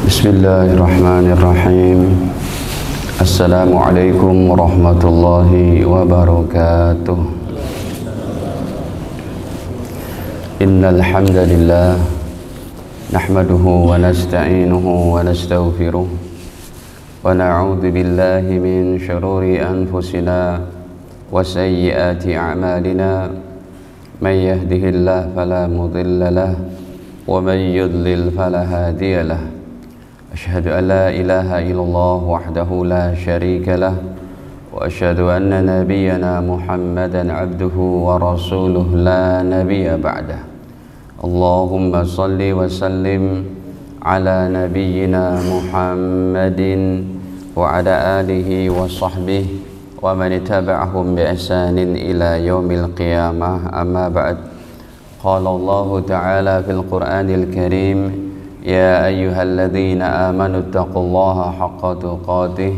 Bismillahirrahmanirrahim. Assalamualaikum warahmatullahi wabarakatuh. Innal hamdalillah nahmaduhu wa nasta'inuhu wa nastaghfiruh wa na'udzu billahi min shururi anfusina wa sayyiati a'malina. May yahdihillahu fala mudilla lahu wa may yudlil fala hadiya lahu. Asyhadu an la ilaha illallah wahdahu la syarika lah wa asyhadu anna nabiyyana Muhammadan abduhu wa rasuluh la nabiyya ba'dah. Allahumma salli wa sallim ala nabiyyina Muhammadin wa ala alihi wa sahbihi wa man tabi'ahum bi ihsanin ila yaumil qiyamah. Amma ba'd. Qala Allah ta'ala fil Qur'anil Karim: Ya ayyuhalladzina amanu taqullaha haqqa tuqatih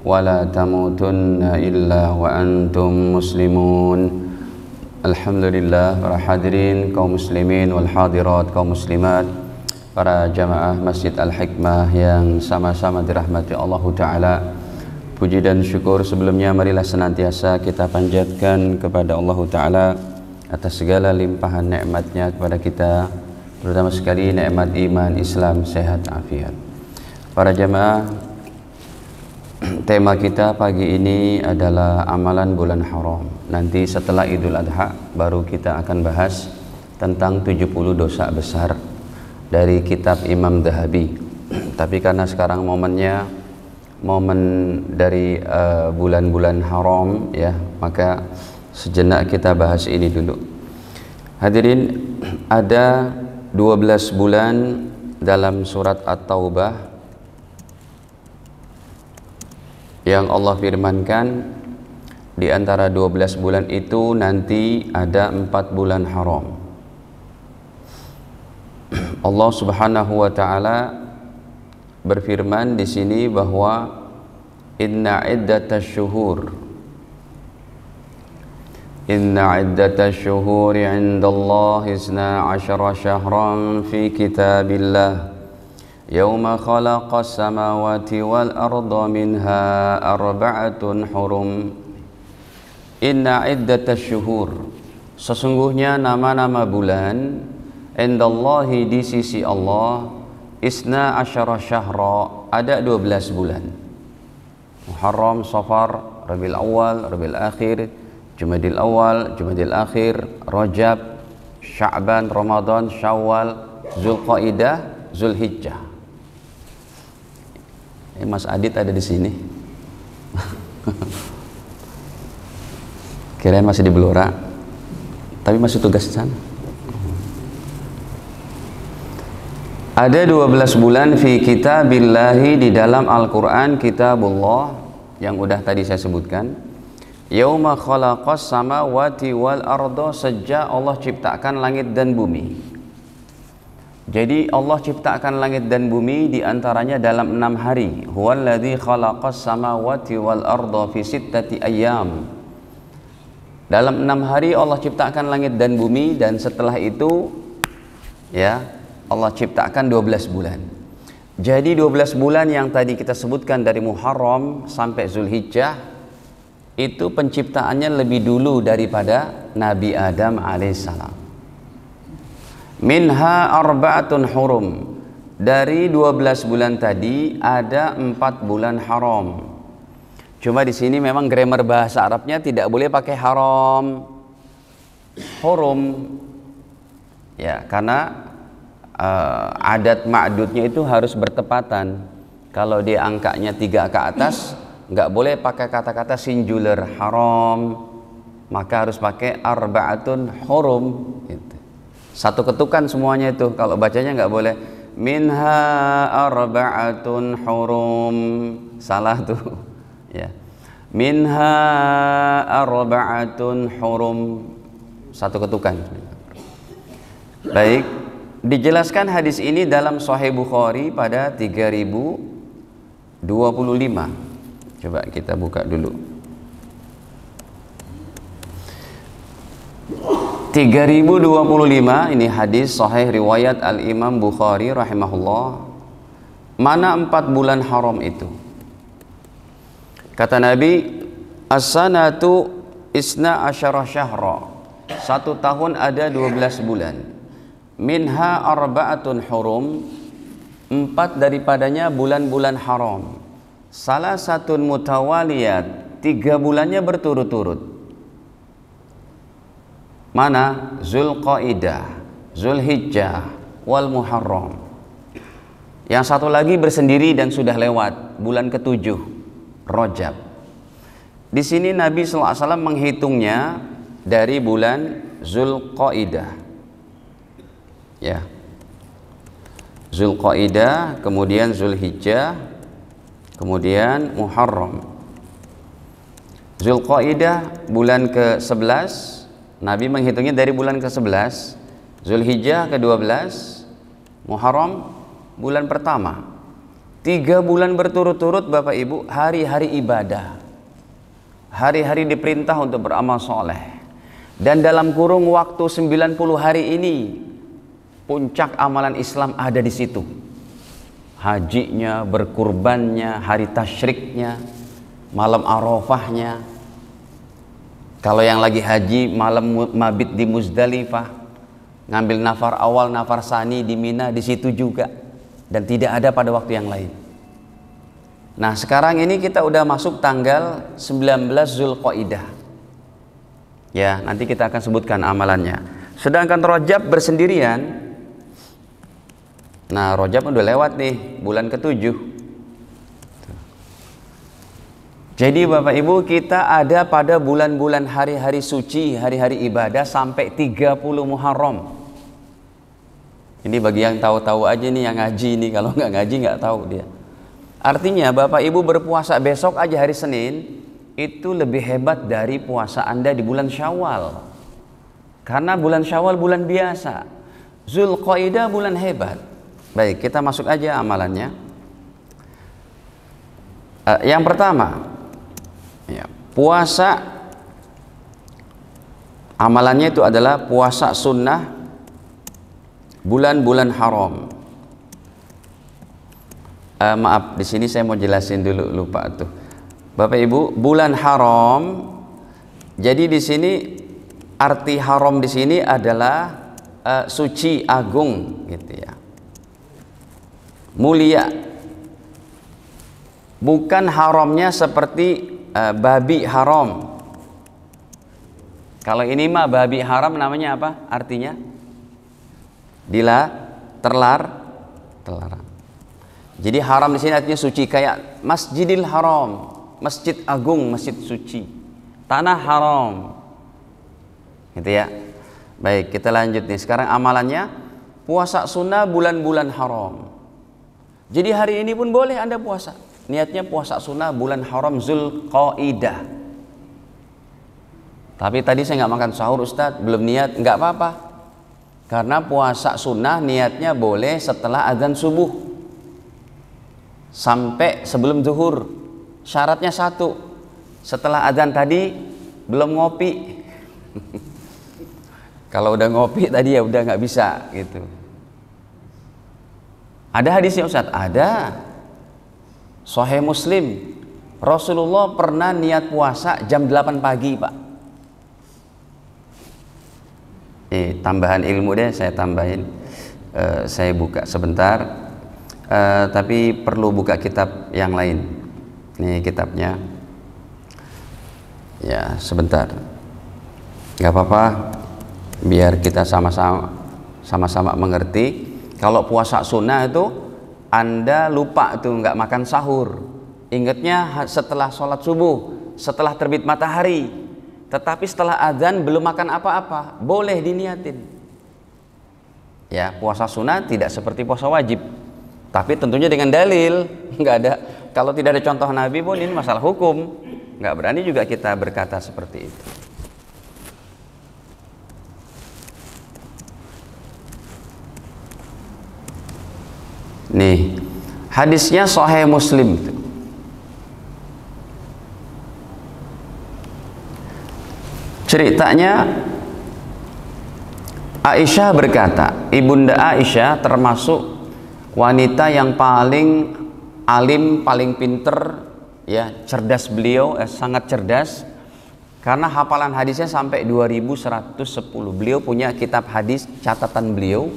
wa la tamutunna illa wa antum muslimun. Alhamdulillah, para hadirin kaum muslimin wal hadirat kaum muslimat, para jamaah Masjid Al-Hikmah yang sama-sama dirahmati Allah Ta'ala. Puji dan syukur sebelumnya marilah senantiasa kita panjatkan kepada Allah Ta'ala atas segala limpahan nikmatnya kepada kita, terutama sekali nikmat iman, Islam, sehat, afiat. Para jamaah, tema kita pagi ini adalah amalan bulan haram. Nanti setelah Idul Adha baru kita akan bahas tentang 70 dosa besar dari kitab Imam Dhahabi. Tapi karena sekarang momennya momen dari bulan-bulan haram ya, maka sejenak kita bahas ini dulu. Hadirin, ada 12 bulan dalam surat At-Taubah yang Allah firmankan, di antara 12 bulan itu nanti ada 4 bulan haram. Allah Subhanahu wa taala berfirman di sini bahwa inna iddatash syuhuri 'indallahi 12 syahran fi kitabillah yauma khalaqas samawati wal arda minha arba'atun hurum. Inna iddatash syuhur, sesungguhnya nama-nama bulan, indallahi, di sisi Allah, 12 syahra, ada 12 bulan. Muharram, Safar, Rabiul Awal, Rabiul Akhir, Jumadil Awal, Jumadil Akhir, Rajab, Sya'ban, Ramadan, Syawal, Zulqaidah, Zulhijjah. Mas Adit ada di sini. Kirain masih di Blora, tapi masih tugas di sana. Ada 12 bulan fi kitabillahi, di dalam Al-Quran, kitabullah yang udah tadi saya sebutkan. Yauma khalaqas samawati wal arda, sejak Allah ciptakan langit dan bumi. Jadi Allah ciptakan langit dan bumi diantaranya dalam 6 hari. Huwallazi khalaqas samawati wal arda fi sittati ayyam. Dalam 6 hari Allah ciptakan langit dan bumi, dan setelah itu ya Allah ciptakan 12 bulan. Jadi 12 bulan yang tadi kita sebutkan dari Muharram sampai Zulhijjah itu penciptaannya lebih dulu daripada Nabi Adam alaihissalam. Minha arba'atun hurum, dari 12 bulan tadi ada 4 bulan haram. Cuma di sini memang grammar bahasa Arabnya tidak boleh pakai haram, hurum ya, karena adat ma'dudnya itu harus bertepatan. Kalau dia angkanya 3 ke atas, nggak boleh pakai kata-kata singular haram, maka harus pakai arba'atun hurum gitu. Satu ketukan semuanya itu, kalau bacanya nggak boleh minha arba'atun hurum, salah tuh ya. Minha arba'atun hurum, satu ketukan. Baik, dijelaskan hadis ini dalam Sahih Bukhari pada 3025. Coba kita buka dulu. 3025 ini hadis sahih riwayat Al-Imam Bukhari rahimahullah. Mana 4 bulan haram itu? Kata Nabi, as-sanatu isna asyara syahra. 1 tahun ada 12 bulan. Minha arba'atun hurum. 4 daripadanya bulan-bulan haram. Salah satu mutawaliyat, 3 bulannya berturut-turut. Mana? Zulqaidah, Zulhijjah, wal Muharram. Yang satu lagi bersendiri dan sudah lewat, bulan ke-7, Rajab. Di sini Nabi SAW menghitungnya dari bulan Zulqaidah. Ya. Zulqaidah, kemudian Zulhijjah, kemudian Muharram. Zulqaidah bulan ke-11, Nabi menghitungnya dari bulan ke-11, Zulhijjah ke-12, Muharram bulan pertama. 3 bulan berturut-turut Bapak Ibu, hari-hari ibadah, hari-hari diperintah untuk beramal soleh. Dan dalam kurung waktu 90 hari ini, puncak amalan Islam ada di situ. Hajinya, berkurbannya, hari tasyriknya, malam Arafahnya. Kalau yang lagi haji, malam mabit di Muzdalifah, ngambil nafar awal, nafar sani di Mina, di situ juga. Dan tidak ada pada waktu yang lain. Nah, sekarang ini kita udah masuk tanggal 19 Zulqaidah. Ya, nanti kita akan sebutkan amalannya. Sedangkan Rajab bersendirian. Nah, Rajab udah lewat nih, bulan ke-7. Jadi Bapak Ibu, kita ada pada bulan-bulan hari-hari suci, hari-hari ibadah sampai 30 Muharram. Ini bagi yang tahu-tahu aja nih, yang ngaji nih. Kalau nggak ngaji nggak tahu dia. Artinya Bapak Ibu berpuasa besok aja hari Senin, itu lebih hebat dari puasa Anda di bulan Syawal. Karena bulan Syawal bulan biasa, Zulqaidah bulan hebat. Baik, kita masuk aja amalannya. Yang pertama, ya, puasa, amalannya itu adalah puasa sunnah bulan-bulan haram. Maaf, di sini saya mau jelasin dulu, lupa tuh. Bapak Ibu, bulan haram. Jadi di sini arti haram di sini adalah suci, agung, gitu ya. Mulia. Bukan haramnya seperti babi haram. Kalau ini mah babi haram namanya apa? Artinya terlarang. Jadi haram di sini artinya suci, kayak Masjidil Haram, masjid agung, masjid suci, tanah haram, gitu ya. Baik, kita lanjut nih. Sekarang amalannya puasa sunnah bulan-bulan haram. Jadi hari ini pun boleh Anda puasa. Niatnya puasa sunnah bulan haram Zulqaidah. Tapi tadi saya nggak makan sahur Ustadz, belum niat, nggak apa-apa. Karena puasa sunnah niatnya boleh setelah azan subuh sampai sebelum zuhur. Syaratnya 1, setelah azan tadi belum ngopi. Kalau udah ngopi tadi ya udah nggak bisa gitu. Ada hadisnya Ustaz? Ada. Sahih Muslim, Rasulullah pernah niat puasa jam 8 pagi Pak. Tambahan ilmu deh, saya tambahin. Saya buka sebentar. Tapi perlu buka kitab yang lain. Ini kitabnya. Ya, sebentar. Gak apa-apa, biar kita sama-sama mengerti. Kalau puasa sunnah itu Anda lupa tuh nggak makan sahur, ingatnya setelah sholat subuh, setelah terbit matahari. Tetapi setelah azan belum makan apa-apa, boleh diniatin. Ya, puasa sunnah tidak seperti puasa wajib, tapi tentunya dengan dalil. Nggak ada, kalau tidak ada contoh Nabi pun ini masalah hukum, nggak berani juga kita berkata seperti itu. Nih, hadisnya Sahih Muslim. Ceritanya Aisyah berkata, Ibunda Aisyah termasuk wanita yang paling alim, paling pinter, ya, cerdas beliau, sangat cerdas, karena hafalan hadisnya sampai 2110. Beliau punya kitab hadis catatan beliau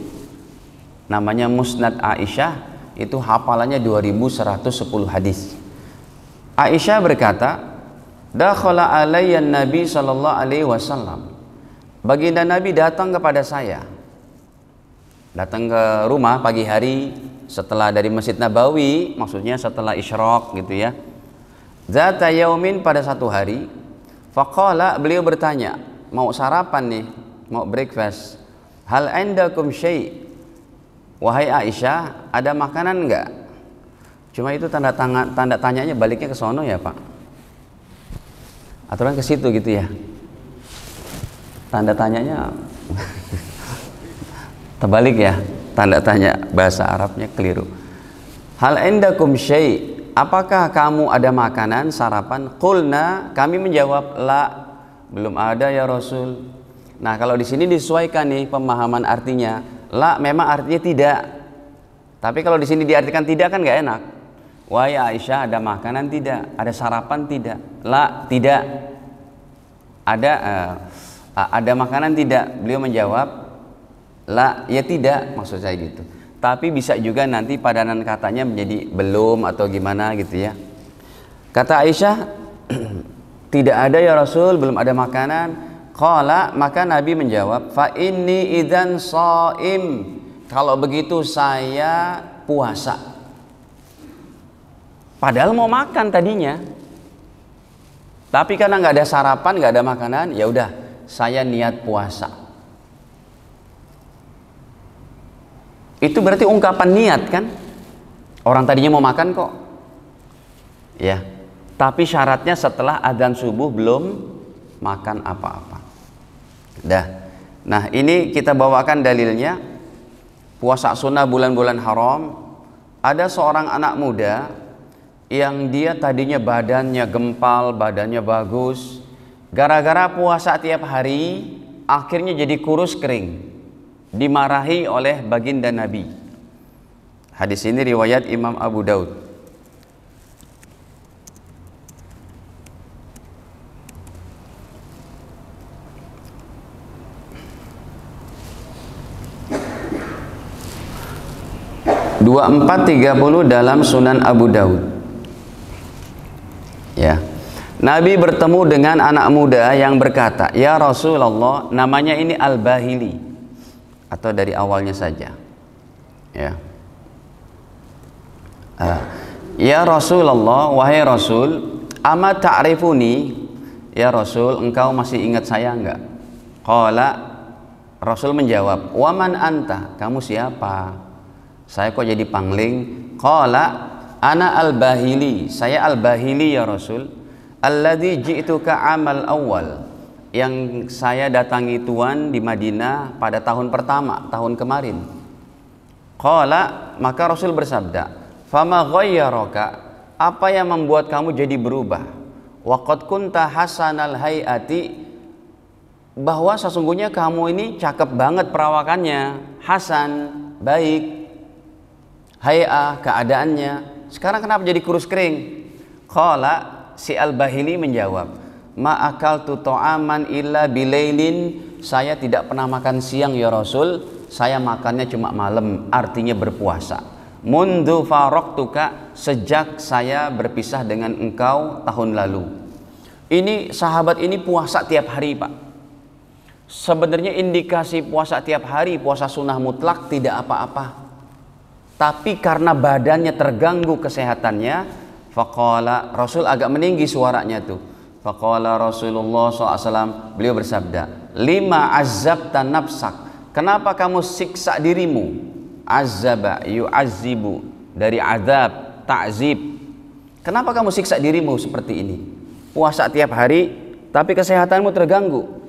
namanya Musnad Aisyah, itu hafalannya 2110 hadis. Aisyah berkata, dakhala alayya Nabi sallallahu alaihi wasallam. Baginda Nabi datang kepada saya. Datang ke rumah pagi hari setelah dari Masjid Nabawi, maksudnya setelah isyraq gitu ya. Zata yaumin, pada satu hari, faqala, beliau bertanya, mau sarapan nih, mau breakfast. Hal indakum syai'? Wahai Aisyah, ada makanan enggak? Cuma itu tanda tanyanya baliknya ke sono ya, Pak? Aturan ke situ gitu ya. Tanda tanyanya terbalik ya, tanda tanya bahasa Arabnya keliru. Hal indakum syai'? Apakah kamu ada makanan sarapan? Qulna, kami menjawab, la, belum ada ya Rasul. Nah, kalau di sini disesuaikan nih pemahaman artinya. La memang artinya tidak. Tapi kalau di sini diartikan tidak kan nggak enak. Wahai Aisyah, ada makanan tidak? Ada sarapan tidak? La, tidak. Ada makanan tidak? Beliau menjawab, la, ya tidak, maksud saya gitu. Tapi bisa juga nanti padanan katanya menjadi belum atau gimana gitu ya. Kata Aisyah, tidak ada ya Rasul, belum ada makanan. Qala, maka Nabi menjawab, fa inni idzan shaim. Kalau begitu saya puasa. Padahal mau makan tadinya. Tapi karena nggak ada sarapan, nggak ada makanan, ya udah saya niat puasa. Itu berarti ungkapan niat kan? Orang tadinya mau makan kok. Ya. Tapi syaratnya setelah adzan subuh belum makan apa-apa. Dah. Nah, ini kita bawakan dalilnya. Puasa sunnah bulan-bulan haram. Ada seorang anak muda yang dia tadinya badannya gempal, badannya bagus. Gara-gara puasa tiap hari, akhirnya jadi kurus kering. Dimarahi oleh baginda Nabi. Hadis ini riwayat Imam Abu Daud. Dua 2430 dalam Sunan Abu Daud. Ya. Nabi bertemu dengan anak muda yang berkata, ya Rasulullah, namanya ini Al-Bahili, atau dari awalnya saja. Ya. Ya Rasulullah, wahai Rasul, ama ta'rifuni? Ya Rasul, engkau masih ingat saya enggak? Qala, Rasul menjawab, waman anta? Kamu siapa? Saya kok jadi pangling? Qala, ana al-Bahili. Saya al-Bahili ya Rasul. Alladzi ji'tuka amal awal. Yang saya datangi Tuhan di Madinah pada tahun pertama, tahun kemarin. Qala, maka Rasul bersabda, fama ghayyaraka? Apa yang membuat kamu jadi berubah? Wa qad kunta hasanal hayati. Bahwa sesungguhnya kamu ini cakep banget perawakannya, hasan, baik. Hay'ah, keadaannya. Sekarang kenapa jadi kurus kering? Qala, si Al-Bahili menjawab, ma'akaltu ta'aman illa bilailin. Saya tidak pernah makan siang ya Rasul. Saya makannya cuma malam, artinya berpuasa. Mundu faraqtuka, sejak saya berpisah dengan engkau tahun lalu. Ini sahabat ini puasa tiap hari, Pak. Sebenarnya indikasi puasa tiap hari, puasa sunnah mutlak tidak apa-apa. Tapi karena badannya terganggu kesehatannya, faqala, Rasul agak meninggi suaranya tuh. Faqala Rasulullah SAW, beliau bersabda, lima azabta nafsak. Kenapa kamu siksa dirimu? Azaba yu'azzibu, dari azab, ta'zib. Kenapa kamu siksa dirimu seperti ini? Puasa tiap hari, tapi kesehatanmu terganggu.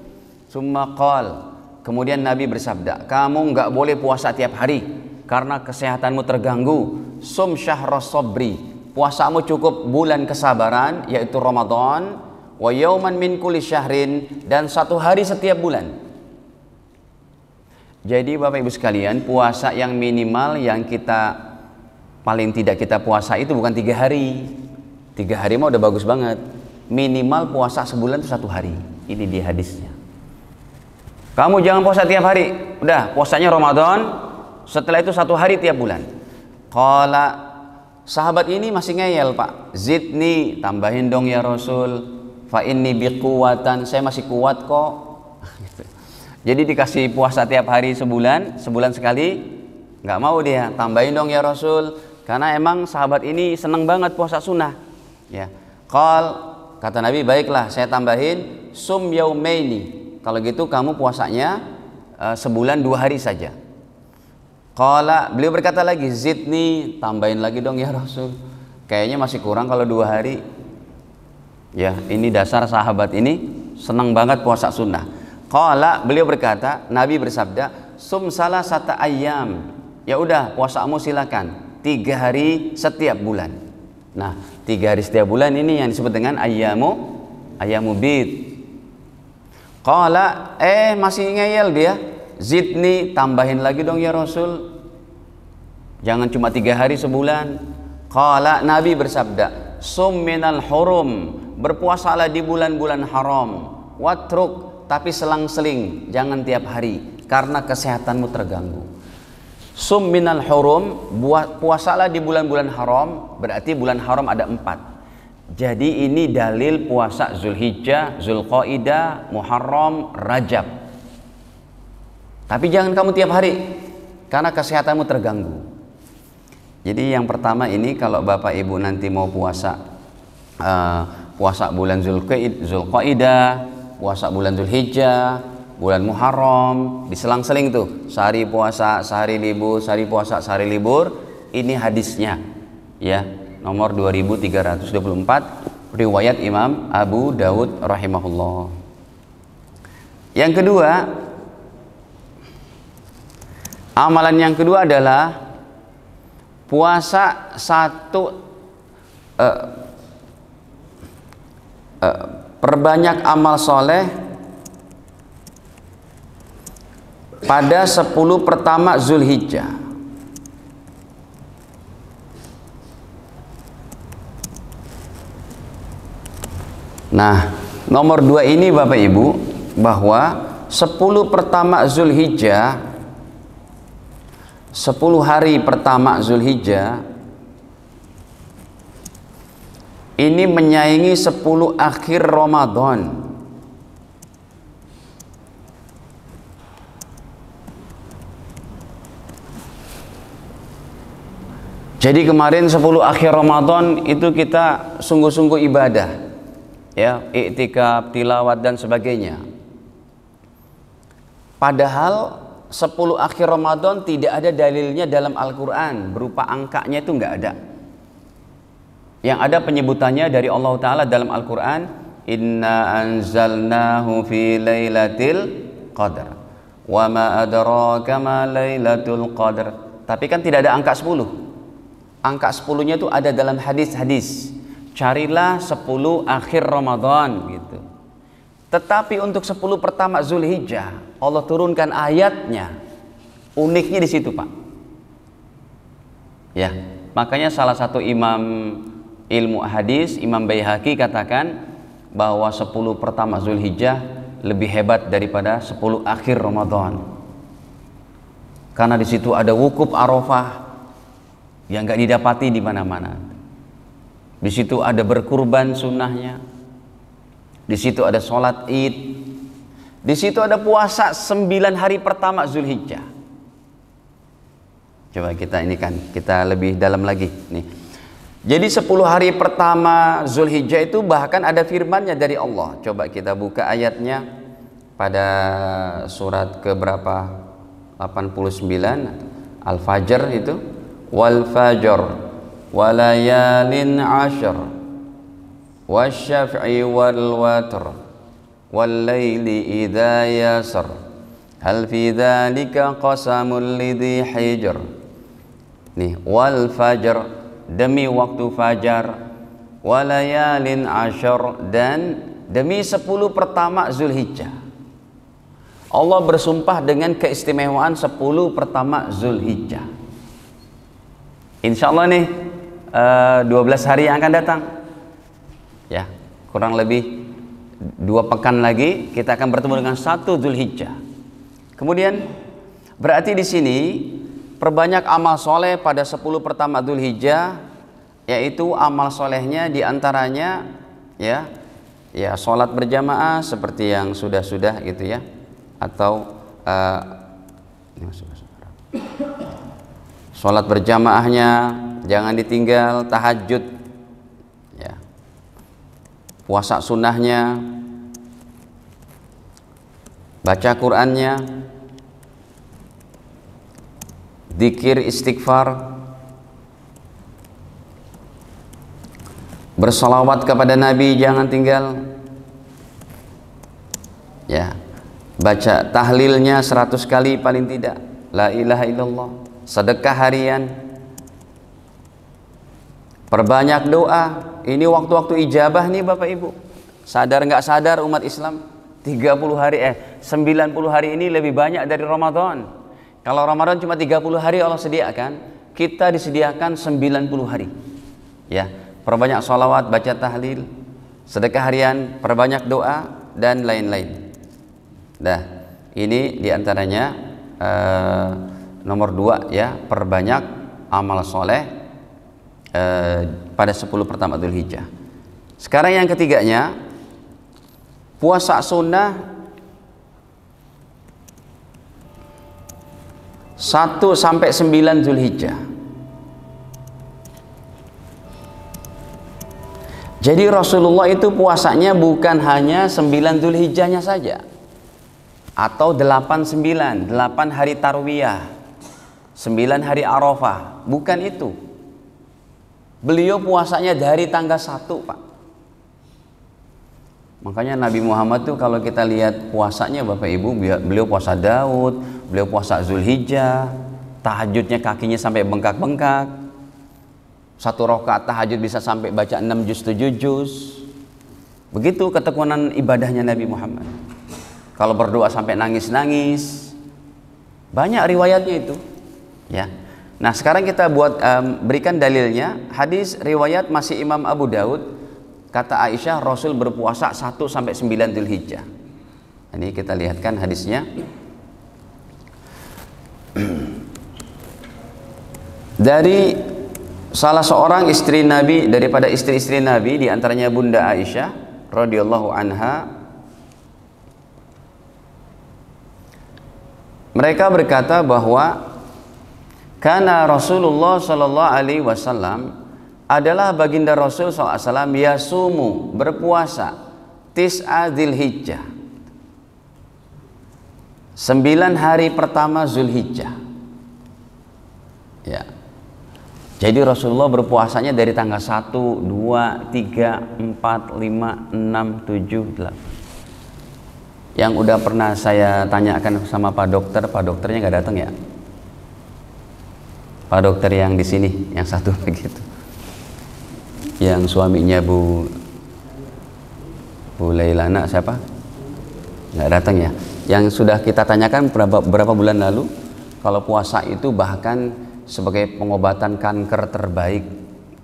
Summa qal, kemudian Nabi bersabda, kamu nggak boleh puasa tiap hari karena kesehatanmu terganggu. Sum syahras sabri, puasamu cukup bulan kesabaran, yaitu Ramadan. Wa yauman min kulli syahrin, dan satu hari setiap bulan. Jadi Bapak Ibu sekalian, puasa yang minimal yang kita paling tidak kita puasa itu bukan 3 hari. 3 hari mah udah bagus banget. Minimal puasa sebulan itu 1 hari. Ini di hadisnya. Kamu jangan puasa tiap hari. Udah, puasanya Ramadan, setelah itu 1 hari tiap bulan. Qala, sahabat ini masih ngeyel, Pak. Zidni, tambahin dong ya Rasul. Fa inni biquwatan, saya masih kuat kok. Jadi dikasih puasa tiap hari sebulan sekali, nggak mau dia. Tambahin dong ya Rasul, karena emang sahabat ini seneng banget puasa sunnah. Ya, kata Nabi, baiklah saya tambahin sum yaumaini. Kalau gitu kamu puasanya sebulan 2 hari saja. Beliau berkata lagi, zidni, tambahin lagi dong ya Rasul. Kayaknya masih kurang kalau 2 hari. Ya, ini dasar sahabat ini senang banget puasa sunnah. Beliau berkata, Nabi bersabda, sum salasata ayyam. Ya udah, puasamu silakan 3 hari setiap bulan. Nah, 3 hari setiap bulan ini yang disebut dengan ayyamu bid. Masih ngeyel dia. Zidni, tambahin lagi dong ya Rasul. Jangan cuma 3 hari sebulan. Nabi bersabda, sum minal hurum, berpuasalah di bulan-bulan haram. Watruk, tapi selang-seling, jangan tiap hari, karena kesehatanmu terganggu. Sum minal hurum, puasalah di bulan-bulan haram, berarti bulan haram ada 4. Jadi ini dalil puasa Zulhijjah, Zulqaidah, Muharram, Rajab. Tapi jangan kamu tiap hari, karena kesehatanmu terganggu. Jadi yang pertama ini, kalau Bapak Ibu nanti mau puasa bulan Zulqaidah, puasa bulan Zulhijjah, bulan Muharram, diselang-seling tuh, sehari puasa, sehari libur, sehari puasa, sehari libur. Ini hadisnya, ya, nomor 2324, riwayat Imam Abu Daud rahimahullah. Yang kedua, amalan yang kedua adalah puasa perbanyak amal soleh pada 10 pertama Zulhijjah. Nah, nomor 2 ini Bapak Ibu, bahwa 10 pertama Zulhijjah, 10 hari pertama Zulhijjah ini menyaingi 10 akhir Ramadan. Jadi kemarin 10 akhir Ramadan itu kita sungguh-sungguh ibadah, ya, iktikaf, tilawat dan sebagainya. Padahal 10 akhir Ramadan tidak ada dalilnya dalam Al-Quran, berupa angkanya itu nggak ada. Yang ada penyebutannya dari Allah Ta'ala dalam Al-Quran, inna anzalnahu fi laylatil qadr wa ma adraka ma laylatul qadr. Tapi kan tidak ada angka 10. Angka 10-nya itu ada dalam hadis-hadis, carilah 10 akhir Ramadan gitu. Tetapi untuk 10 pertama Zulhijjah Allah turunkan ayatnya. Uniknya di situ, Pak. Ya, makanya salah satu imam ilmu hadis, Imam Baihaqi, katakan bahwa 10 pertama Zulhijjah lebih hebat daripada 10 akhir Ramadan. Karena di situ ada wukuf Arafah yang nggak didapati di mana-mana. Di situ ada berkurban sunnahnya. Di situ ada sholat id. Di situ ada puasa 9 hari pertama Zulhijjah. Coba kita lebih dalam lagi nih. Jadi 10 hari pertama Zulhijjah itu bahkan ada firman-Nya dari Allah. Coba kita buka ayatnya pada surat keberapa? 89 Al-Fajr itu. Wal fajr walayalin ashr wasyaf'i wal watr wal laili idza yasr hal fi dzalika qasamul lidhi hijr. Nih, wal fajr, demi waktu fajar, walayalin ashr, dan demi 10 pertama Zulhijjah. Allah bersumpah dengan keistimewaan 10 pertama Zulhijjah. Insya Allah nih 12 hari yang akan datang, ya kurang lebih 2 pekan lagi kita akan bertemu dengan 1 Dzulhijjah. Kemudian berarti di sini perbanyak amal soleh pada 10 pertama Dzulhijjah, yaitu amal solehnya diantaranya ya sholat berjamaah seperti yang sudah gitu ya, atau sholat berjamaahnya jangan ditinggal, tahajud ya, puasa sunnahnya, baca Qur'annya, zikir istighfar, bersolawat kepada Nabi jangan tinggal ya, baca tahlilnya 100 kali paling tidak, la ilaha illallah, sedekah harian, perbanyak doa. Ini waktu-waktu ijabah nih Bapak Ibu, sadar nggak sadar umat Islam 90 hari ini lebih banyak dari Ramadan. Kalau Ramadan cuma 30 hari Allah sediakan, kita disediakan 90 hari ya. Perbanyak sholawat, baca tahlil, sedekah harian, perbanyak doa dan lain-lain. Nah, ini diantaranya nomor 2 ya, perbanyak amal soleh pada 10 pertama Dzulhijjah. Sekarang yang ketiganya, puasa sunnah 1 sampai 9 Dzulhijjah. Jadi Rasulullah itu puasanya bukan hanya 9 Dzulhijjahnya saja, atau 8 hari Tarwiyah, 9 hari Arafah, bukan itu. Beliau puasanya dari tanggal 1 Pak. Makanya Nabi Muhammad tuh kalau kita lihat puasanya Bapak Ibu, beliau puasa Daud, beliau puasa Dzulhijjah, tahajudnya kakinya sampai bengkak-bengkak. 1 rakaat tahajud bisa sampai baca 6 juz 7 juz. Begitu ketekunan ibadahnya Nabi Muhammad. Kalau berdoa sampai nangis-nangis. Banyak riwayatnya itu. Ya. Nah, sekarang kita berikan dalilnya. Hadis riwayat masih Imam Abu Daud. Kata Aisyah, Rasul berpuasa 1 sampai 9 Dzulhijjah. Ini kita lihatkan hadisnya. Dari salah seorang istri Nabi, daripada istri-istri Nabi, diantaranya Bunda Aisyah radhiyallahu anha, mereka berkata bahwa karena Rasulullah sallallahu alaihi wasallam adalah baginda Rasul sallallahu alaihi wasallam yasumu, berpuasa tis'a Dzulhijjah, 9 hari pertama Dzulhijjah ya. Jadi Rasulullah berpuasanya dari tanggal 1, 2, 3, 4, 5, 6, 7, 8. Yang udah pernah saya tanyakan sama Pak dokternya nggak datang ya? Pak dokter yang di sini, yang satu begitu. Yang suaminya Bu Lailana siapa? Nggak datang ya? Yang sudah kita tanyakan berapa bulan lalu, kalau puasa itu bahkan sebagai pengobatan kanker terbaik.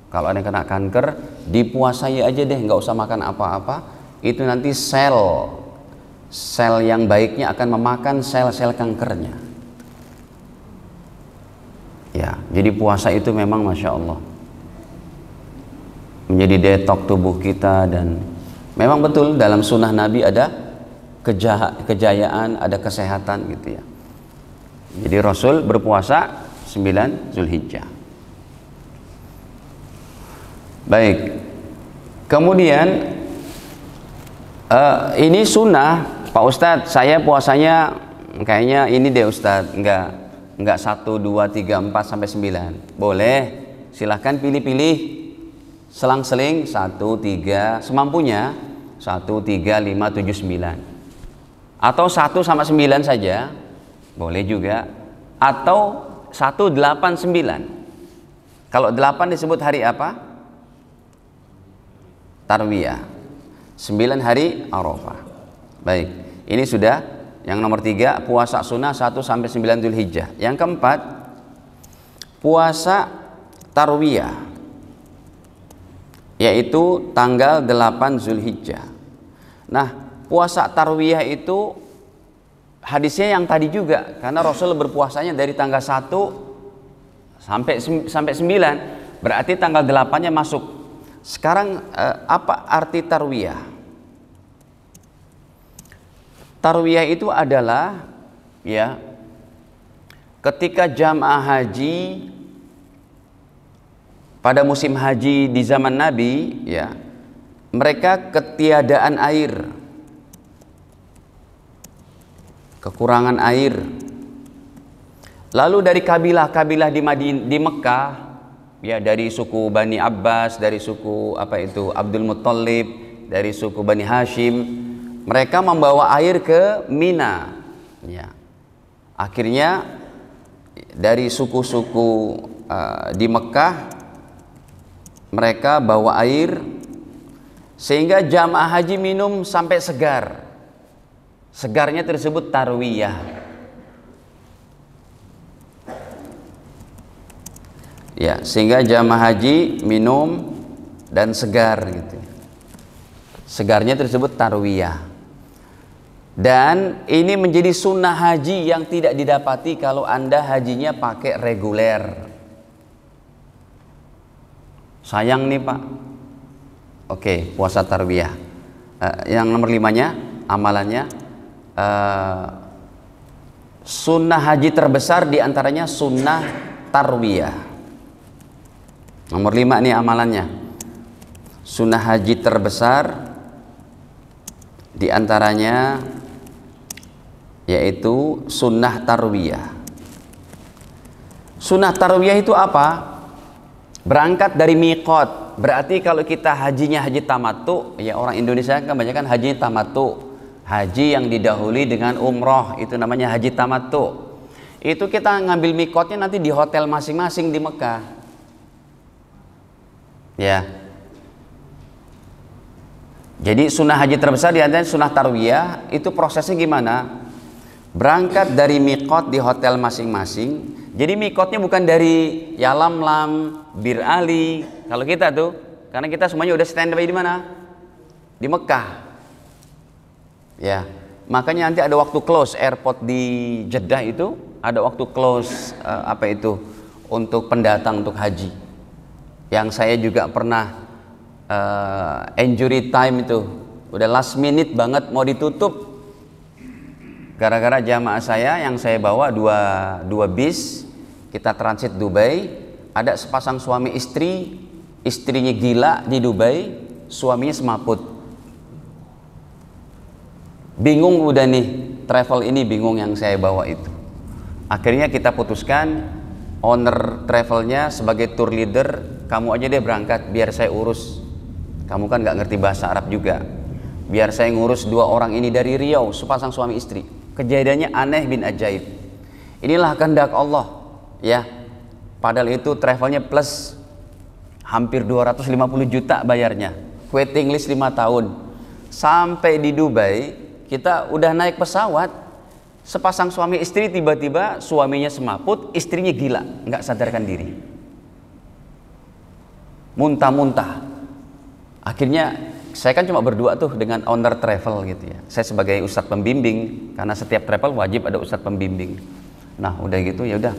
Kalau ada yang kena kanker, dipuasai aja deh, nggak usah makan apa-apa. Itu nanti sel yang baiknya akan memakan sel-sel kankernya. Ya, jadi puasa itu memang Masya Allah menjadi detok tubuh kita, dan memang betul dalam sunnah Nabi ada kejayaan, ada kesehatan gitu ya. Jadi Rasul berpuasa 9 Dzulhijjah. Baik. Kemudian ini sunnah, Pak Ustadz, saya puasanya kayaknya ini deh Ustadz, enggak 1, 2, 3, 4 sampai 9. Boleh, silahkan pilih-pilih, selang-seling 1, 3 semampunya, 1, 3, 5, 7, 9. Atau 1 sama 9 saja, boleh juga. Atau 1, 8, 9. Kalau 8 disebut hari apa? Tarwiyah. 9 hari Arafah. Baik, ini sudah yang nomor 3, puasa sunnah 1 sampai 9 Dzulhijjah. Yang keempat, puasa tarwiyah, yaitu tanggal 8 Zulhijjah. Nah, puasa tarwiyah itu hadisnya yang tadi juga, karena Rasul berpuasanya dari tanggal 1 sampai 9, berarti tanggal 8-nya masuk. Sekarang apa arti tarwiyah? Tarwiyah itu adalah ya ketika jamaah haji pada musim haji di zaman Nabi, ya, mereka ketiadaan air, kekurangan air. Lalu dari kabilah-kabilah di Mekah, ya, dari suku Bani Abbas, dari suku Abdul Muttalib, dari suku Bani Hashim, mereka membawa air ke Mina. Ya. Akhirnya dari suku-suku di Mekah mereka bawa air sehingga jamaah haji minum sampai segar. Segarnya tersebut tarwiyah. Ya, sehingga jamaah haji minum dan segar gitu. Segarnya tersebut tarwiyah. Dan ini menjadi sunnah haji yang tidak didapati kalau Anda hajinya pakai reguler. Sayang nih Pak. Oke, puasa tarwiyah. Yang nomor 5-nya, amalannya, sunnah haji terbesar diantaranya sunnah tarwiyah. Nomor 5 nih amalannya. Sunnah haji terbesar diantaranya yaitu sunnah tarwiyah. Sunnah tarwiyah itu apa? Berangkat dari miqat. Berarti kalau kita hajinya haji tamattu, ya orang Indonesia kebanyakan haji tamattu, haji yang didahului dengan umroh, itu namanya haji tamattu. Itu kita ngambil miqatnya nanti di hotel masing-masing di Mekah. Ya. Jadi sunnah haji terbesar di antara sunnah tarwiyah itu prosesnya gimana? Berangkat dari miqat di hotel masing-masing. Jadi miqatnya bukan dari Yalamlam, Bir Ali, kalau kita tuh, karena kita semuanya udah standby di mana? Di Mekah. Ya, makanya nanti ada waktu close airport di Jeddah itu, ada waktu close untuk pendatang untuk haji. Yang saya juga pernah injury time itu, udah last minute banget mau ditutup. Gara-gara jamaah saya yang saya bawa dua bis, kita transit Dubai, ada sepasang suami istri, istrinya gila di Dubai, suaminya semaput. Bingung udah nih, travel ini bingung yang saya bawa itu. Akhirnya kita putuskan, owner travelnya sebagai tour leader, kamu aja deh berangkat, biar saya urus. Kamu kan nggak ngerti bahasa Arab juga. Biar saya ngurus 2 orang ini dari Riau, sepasang suami istri. Kejadiannya aneh bin ajaib. Inilah kehendak Allah, ya. Padahal itu travelnya plus hampir 250 juta bayarnya. Waiting list 5 tahun. Sampai di Dubai, kita udah naik pesawat. Sepasang suami istri tiba-tiba suaminya semaput, istrinya gila, nggak sadarkan diri. Muntah-muntah. Akhirnya saya kan cuma berdua tuh dengan owner travel gitu ya. Saya sebagai ustadz pembimbing, karena setiap travel wajib ada ustadz pembimbing. Nah udah gitu ya udah,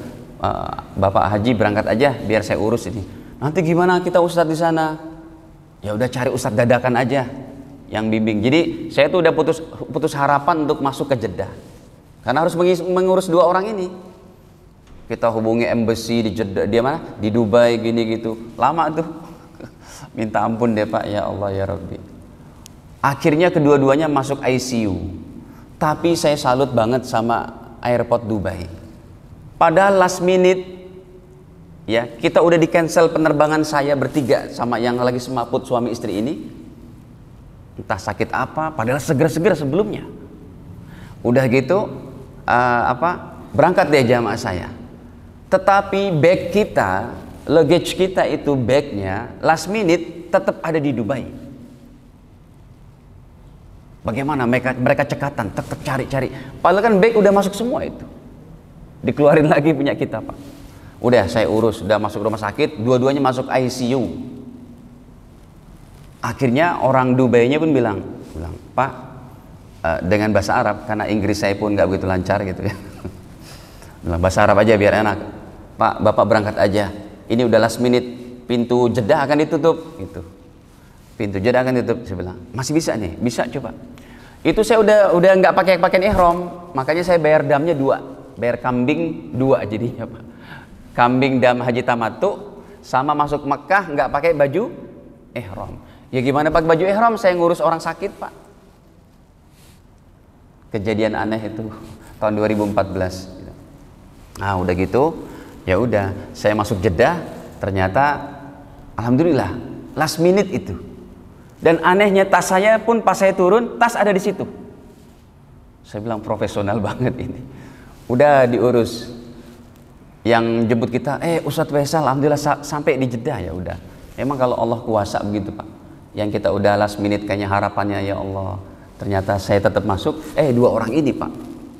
Bapak Haji berangkat aja biar saya urus ini. Nanti gimana kita ustadz di sana? Ya udah cari ustadz dadakan aja yang bimbing. Jadi saya tuh udah putus harapan untuk masuk ke Jeddah, karena harus mengurus 2 orang ini. Kita hubungi embassy di Jeddah, dia mana? Di Dubai gini gitu. Lama tuh. Minta ampun deh Pak, ya Allah ya Rabbi. Akhirnya kedua-duanya masuk ICU. Tapi saya salut banget sama airport Dubai. Padahal last minute, ya kita udah di cancel penerbangan saya bertiga sama yang lagi semaput suami istri ini. Entah sakit apa, padahal seger-seger sebelumnya. Udah gitu, berangkat deh jamaah saya. Tetapi bag kita, luggage kita itu bagnya last minute tetap ada di Dubai. Bagaimana mereka cekatan, tetap cari-cari. Padahal kan bag udah masuk semua itu. Dikeluarin lagi punya kita Pak. Udah saya urus, udah masuk rumah sakit, dua-duanya masuk ICU. Akhirnya orang Dubai-nya pun bilang, Pak, dengan bahasa Arab, karena Inggris saya pun nggak begitu lancar gitu ya. Bilang, bahasa Arab aja biar enak. Pak, Bapak berangkat aja. Ini udah last minute, pintu Jeddah akan ditutup. Gitu. Pintu Jeddah akan ditutup. Saya bilang, masih bisa nih, bisa coba. Itu saya udah nggak pakai pakaian ihram, makanya saya bayar damnya 2, bayar kambing 2 jadinya Pak. Kambing dam haji tamattu sama masuk Mekah nggak pakai baju ihram. Ya gimana pakai baju ihram, saya ngurus orang sakit Pak. Kejadian aneh itu tahun 2014. Nah udah gitu, ya udah saya masuk Jeddah, ternyata alhamdulillah last minute itu. Dan anehnya tas saya pun pas saya turun, tas ada di situ. Saya bilang profesional banget ini. Udah diurus. Yang jemput kita, Ustadz Faisal, alhamdulillah sampai di Jeddah. Ya udah. Emang kalau Allah kuasa begitu Pak. Yang kita udah last minute kayaknya harapannya ya Allah. Ternyata saya tetap masuk. 2 orang ini Pak.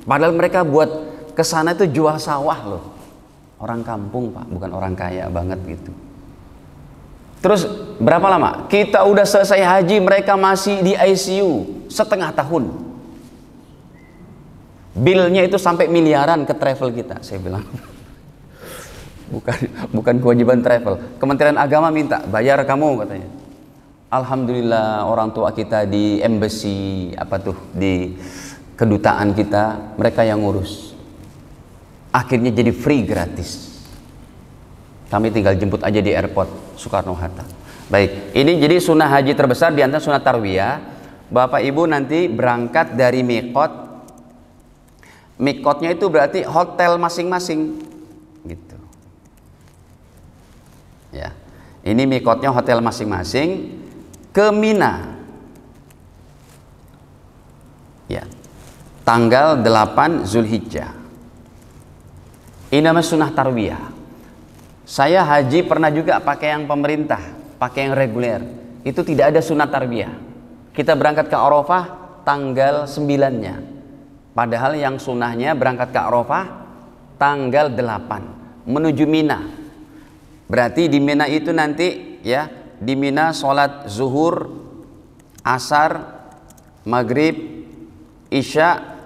Padahal mereka buat kesana itu jual sawah loh. Orang kampung Pak, bukan orang kaya banget gitu. Terus berapa lama? Kita udah selesai haji, mereka masih di ICU setengah tahun. Bilnya itu sampai miliaran ke travel kita, saya bilang. Bukan kewajiban travel. Kementerian Agama minta bayar kamu katanya. Alhamdulillah orang tua kita di embassy di kedutaan kita, mereka yang ngurus. Akhirnya jadi free, gratis. Kami tinggal jemput aja di airport Soekarno-Hatta. Baik, ini jadi sunnah haji terbesar di antara sunnah tarwiyah. Bapak Ibu nanti berangkat dari miqat. Miqatnya itu berarti hotel masing-masing gitu. Ya. Ini miqatnya hotel masing-masing ke Mina. Ya. Tanggal 8 Zulhijjah. Ini namanya sunnah tarwiyah. Saya haji pernah juga pakai yang pemerintah, pakai yang reguler. Itu tidak ada sunnah tarwiyah. Kita berangkat ke Arafah tanggal 9-nya. Padahal yang sunnahnya berangkat ke Arafah tanggal 8 menuju Mina. Berarti di Mina itu nanti ya, di Mina sholat zuhur, asar, maghrib, isya,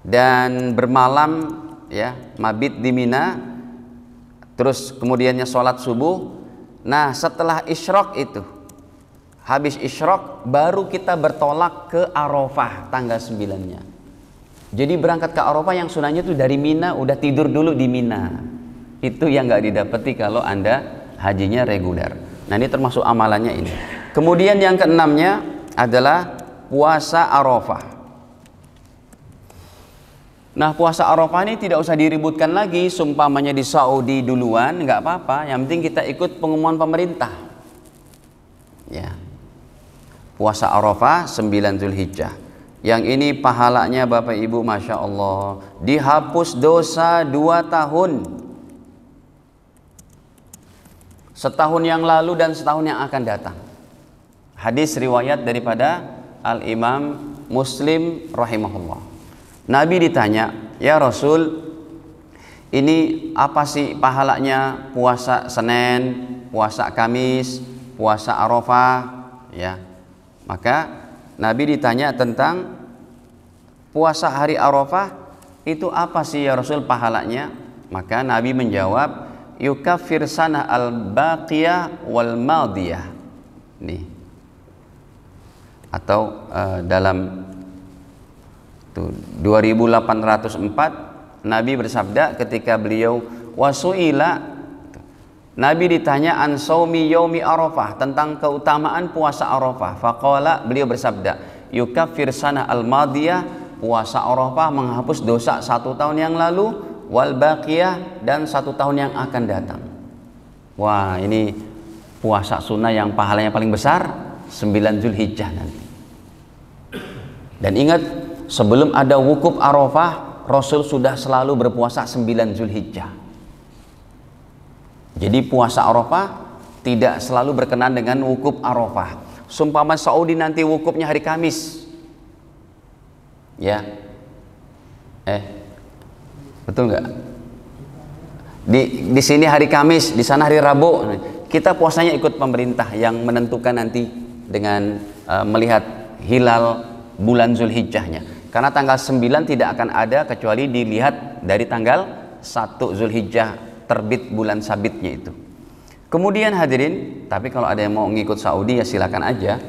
dan bermalam ya, mabit di Mina. Terus kemudiannya sholat subuh. Nah setelah isyraq itu, habis isyraq baru kita bertolak ke Arafah tanggal 9-nya. Jadi berangkat ke Arafah yang sunahnya itu dari Mina, udah tidur dulu di Mina. Itu yang nggak didapati kalau Anda hajinya reguler. Nah ini termasuk amalannya ini. Kemudian yang keenamnya adalah puasa Arafah. Nah puasa Arafah ini tidak usah diributkan lagi. Sumpamanya di Saudi duluan nggak apa-apa. Yang penting kita ikut pengumuman pemerintah. Ya. Puasa Arafah 9 Zulhijjah. Yang ini pahalanya Bapak Ibu Masya Allah, dihapus dosa 2 tahun. Setahun yang lalu dan setahun yang akan datang. Hadis riwayat daripada Al-Imam Muslim rahimahullah. Nabi ditanya, ya Rasul, ini apa sih pahalanya puasa Senin, puasa Kamis, puasa Arafah? Ya, maka Nabi ditanya tentang puasa hari Arafah itu apa sih ya Rasul pahalanya? Maka Nabi menjawab, yukaffir sanah al-baqiyah wal madiyah. Nih. Atau dalam 2804 Nabi bersabda ketika beliau wasuila, Nabi ditanya an saumi yaumi Arafah, tentang keutamaan puasa Arafah. Faqala, beliau bersabda, yukaffir sanah al-madiyah, puasa Arafah menghapus dosa 1 tahun yang lalu, wal baqiyah, dan 1 tahun yang akan datang. Wah, ini puasa sunnah yang pahalanya paling besar 9 Zulhijjah nanti. Dan ingat, sebelum ada wukuf Arafah, Rasul sudah selalu berpuasa 9 Zulhijjah. Jadi puasa Arafah tidak selalu berkenaan dengan wukuf Arafah. Sumpama Saudi nanti wukufnya hari Kamis, ya, betul nggak? Di sini hari Kamis, di sana hari Rabu. Kita puasanya ikut pemerintah yang menentukan nanti dengan melihat hilal bulan Zulhijjahnya. Karena tanggal 9 tidak akan ada kecuali dilihat dari tanggal 1 Zulhijjah, terbit bulan sabitnya itu. Kemudian hadirin, tapi kalau ada yang mau ngikut Saudi ya silakan aja.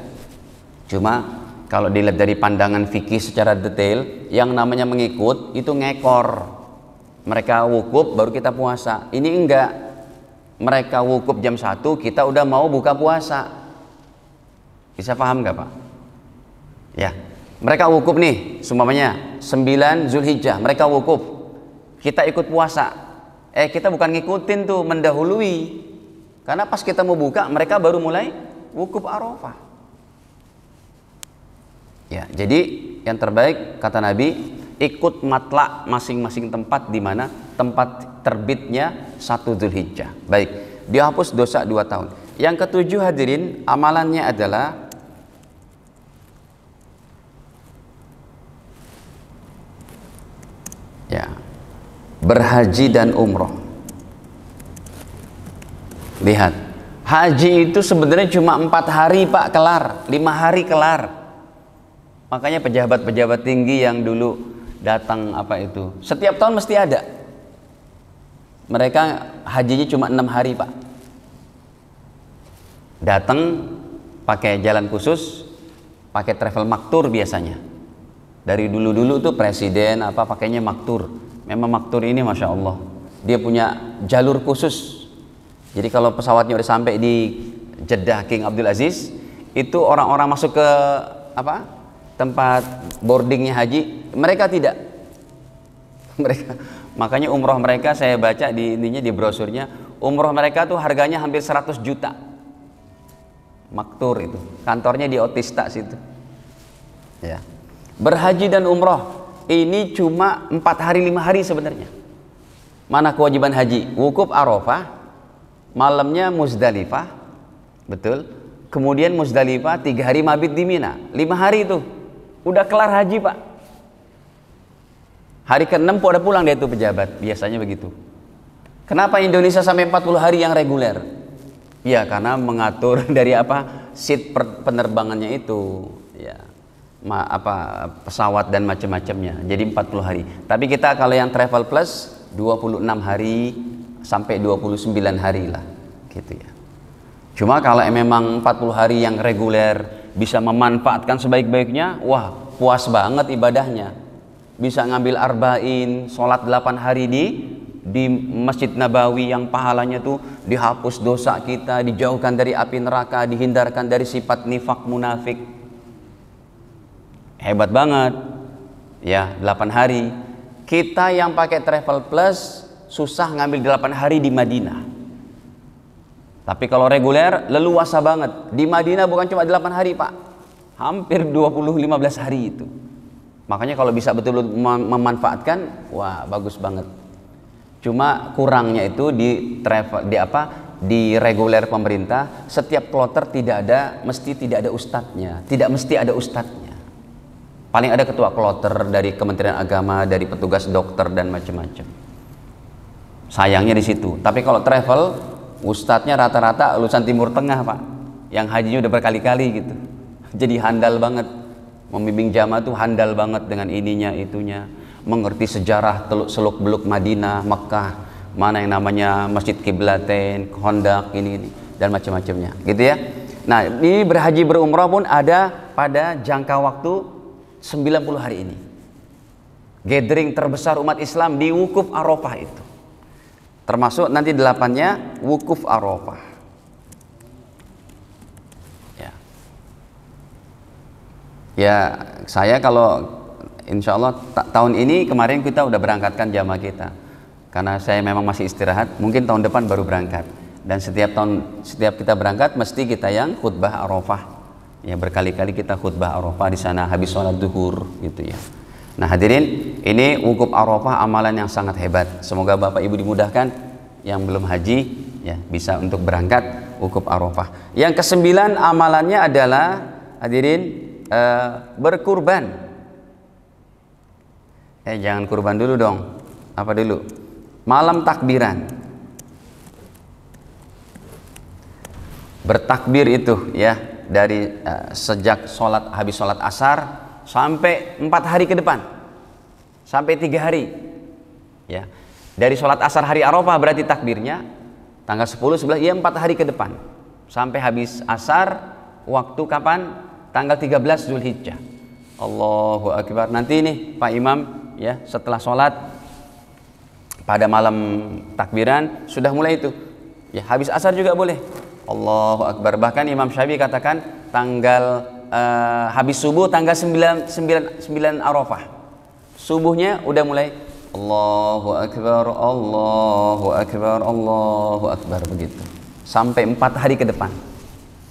Cuma kalau dilihat dari pandangan fikih secara detail, yang namanya mengikut itu ngekor. Mereka wukuf baru kita puasa. Ini enggak. Mereka wukuf jam 1, kita udah mau buka puasa. Bisa paham nggak Pak? Ya. Mereka wukuf nih, semuanya 9 Zulhijjah, mereka wukuf. Kita ikut puasa. Kita bukan ngikutin tuh, mendahului. Karena pas kita mau buka, mereka baru mulai wukuf Arafah. Ya, jadi yang terbaik kata Nabi, ikut matlak masing-masing tempat di mana tempat terbitnya 1 Zulhijjah. Baik, dihapus dosa 2 tahun. Yang ketujuh hadirin, amalannya adalah ya, berhaji dan umroh. Lihat, haji itu sebenarnya cuma 4 hari Pak kelar, 5 hari kelar. Makanya pejabat-pejabat tinggi yang dulu datang setiap tahun mesti ada. Mereka hajinya cuma 6 hari Pak. Datang pakai jalan khusus, pakai travel maktur biasanya. Dari dulu-dulu tuh presiden pakainya maktur. Memang maktur ini Masya Allah, dia punya jalur khusus. Jadi kalau pesawatnya udah sampai di Jeddah King Abdul Aziz, itu orang-orang masuk ke tempat boardingnya haji, mereka tidak. Makanya umroh mereka saya baca di brosurnya, umroh mereka tuh harganya hampir 100 juta. Maktur itu, kantornya di Otista situ. Ya. Berhaji dan umroh ini cuma 4 hari 5 hari sebenarnya. Mana kewajiban haji? Wukuf Arafah, malamnya Muzdalifah, betul. Kemudian Muzdalifah 3 hari mabit di Mina, 5 hari itu udah kelar haji Pak. Hari ke-6 pada pulang dia itu pejabat, biasanya begitu. Kenapa Indonesia sampai 40 hari yang reguler? Ya karena mengatur dari seat penerbangannya itu, ya pesawat dan macam-macamnya. Jadi 40 hari. Tapi kita kalau yang travel plus 26 hari sampai 29 hari lah, gitu ya. Cuma kalau memang 40 hari yang reguler bisa memanfaatkan sebaik-baiknya, wah puas banget ibadahnya. Bisa ngambil arba'in, sholat 8 hari di Masjid Nabawi yang pahalanya tuh dihapus dosa kita, dijauhkan dari api neraka, dihindarkan dari sifat nifak munafik. Hebat banget. Ya, 8 hari. Kita yang pakai travel plus susah ngambil 8 hari di Madinah. Tapi kalau reguler leluasa banget. Di Madinah bukan cuma 8 hari Pak, hampir 15 hari itu. Makanya kalau bisa betul-betul memanfaatkan, wah bagus banget. Cuma kurangnya itu di reguler pemerintah, setiap kloter tidak ada ustadznya, tidak mesti ada ustadznya. Paling ada ketua kloter dari Kementerian Agama, dari petugas dokter dan macam-macam. Sayangnya di situ. Tapi kalau travel, ustadznya rata-rata lulusan Timur Tengah Pak, yang hajinya udah berkali-kali gitu. Jadi handal banget, membimbing jamaah tuh handal banget dengan ininya itunya, mengerti sejarah seluk beluk Madinah, Mekah, mana yang namanya Masjid Kiblatain, Kondak ini dan macam-macamnya, gitu ya. Nah ini berhaji berumrah pun ada pada jangka waktu 90 hari ini. Gathering terbesar umat Islam di Wukuf Arafah itu. Termasuk nanti 8-nya Wukuf Arafah. Ya, saya kalau insya Allah tahun ini, kemarin kita udah berangkatkan jamaah kita. Karena saya memang masih istirahat, mungkin tahun depan baru berangkat. Dan setiap kita berangkat mesti kita yang khutbah Arafah. Ya, berkali-kali kita khutbah Arafah di sana habis sholat duhur gitu ya. Nah hadirin, ini Wukuf Arafah amalan yang sangat hebat. Semoga Bapak Ibu dimudahkan yang belum haji ya bisa untuk berangkat Wukuf Arafah. Yang ke-9 amalannya adalah hadirin berkurban. Jangan kurban dulu dong. Apa dulu? Malam takbiran. bertakbir itu ya dari sejak habis sholat asar sampai 4 hari ke depan, sampai 3 hari ya. Dari sholat asar hari Arafah berarti takbirnya tanggal 10, 11, ya 4 hari ke depan sampai habis asar waktu kapan? Tanggal 13 Zulhijjah. Allahu Akbar. Nanti nih Pak Imam ya setelah sholat pada malam takbiran sudah mulai itu ya, habis asar juga boleh Allahu Akbar. Bahkan Imam Syafi'i katakan tanggal habis subuh tanggal 9 Arafah, subuhnya udah mulai Allahu Akbar, Allahu Akbar, Allahu Akbar, begitu sampai 4 hari ke depan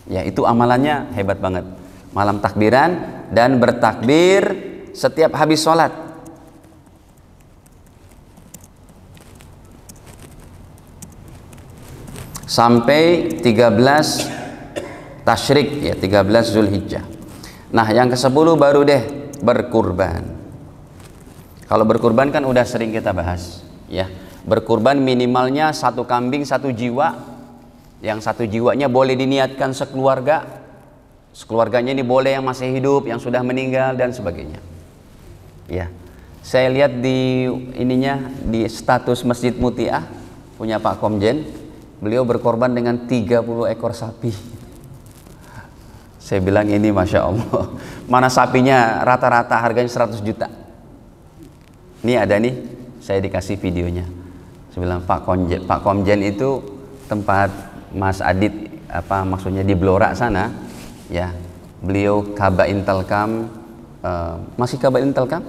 ya. Itu amalannya hebat banget, malam takbiran dan bertakbir setiap habis sholat. Sampai 13 Tasyrik ya, 13 Zulhijjah. Nah yang ke-10 baru deh berkurban. Kalau berkurban kan udah sering kita bahas ya. Berkurban minimalnya 1 kambing 1 jiwa. Yang 1 jiwanya boleh diniatkan sekeluarga. Sekeluarganya ini boleh yang masih hidup, yang sudah meninggal dan sebagainya. Ya. Saya lihat di di status Masjid Mutiah punya Pak Komjen, beliau berkorban dengan 30 ekor sapi. Saya bilang ini Masya Allah, mana sapinya rata-rata harganya 100 juta. Ini ada nih, saya dikasih videonya. Saya bilang Pak Komjen itu tempat Mas Adit, apa maksudnya di Blora sana ya. Beliau Kaba Intelkam, masih Kaba Intelkam.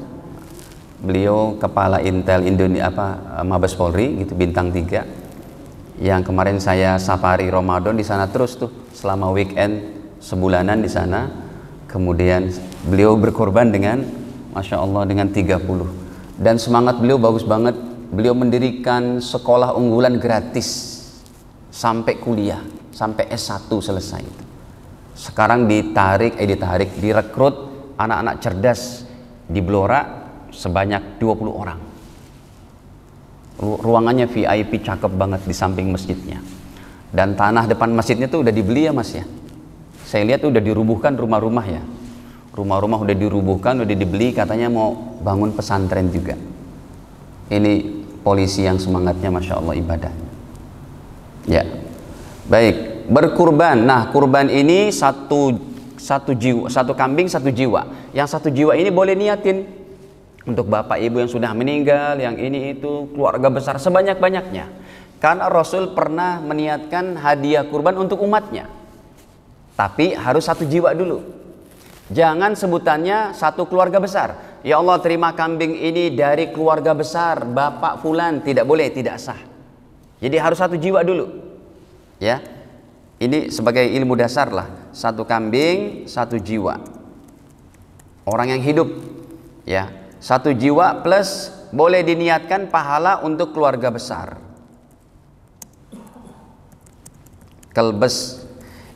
Beliau kepala Intel Indonesia Mabes Polri gitu, bintang 3. Yang kemarin saya safari Ramadan di sana terus tuh selama weekend sebulanan di sana. Kemudian beliau berkorban dengan Masya Allah dengan 30. Dan semangat beliau bagus banget. Beliau mendirikan sekolah unggulan gratis sampai kuliah, sampai S1 selesai. Sekarang direkrut anak-anak cerdas di Blora sebanyak 20 orang. Ruangannya VIP cakep banget di samping masjidnya. Dan tanah depan masjidnya tuh udah dibeli ya Mas ya. Saya lihat tuh udah dirubuhkan rumah-rumah ya. Rumah-rumah udah dirubuhkan, udah dibeli, katanya mau bangun pesantren juga. Ini polisi yang semangatnya Masya Allah ibadah. Ya. Baik, berkurban. Nah, kurban ini satu jiwa, 1 kambing 1 jiwa. Yang 1 jiwa ini boleh niatin untuk bapak ibu yang sudah meninggal, yang ini itu keluarga besar sebanyak-banyaknya. Karena Rasul pernah meniatkan hadiah kurban untuk umatnya. Tapi harus 1 jiwa dulu. Jangan sebutannya 1 keluarga besar. Ya Allah, terima kambing ini dari keluarga besar Bapak Fulan, tidak boleh, tidak sah. Jadi harus 1 jiwa dulu. Ya. Ini sebagai ilmu dasar lah. 1 kambing 1 jiwa. Orang yang hidup. Ya. 1 jiwa plus boleh diniatkan pahala untuk keluarga besar. Kelbes.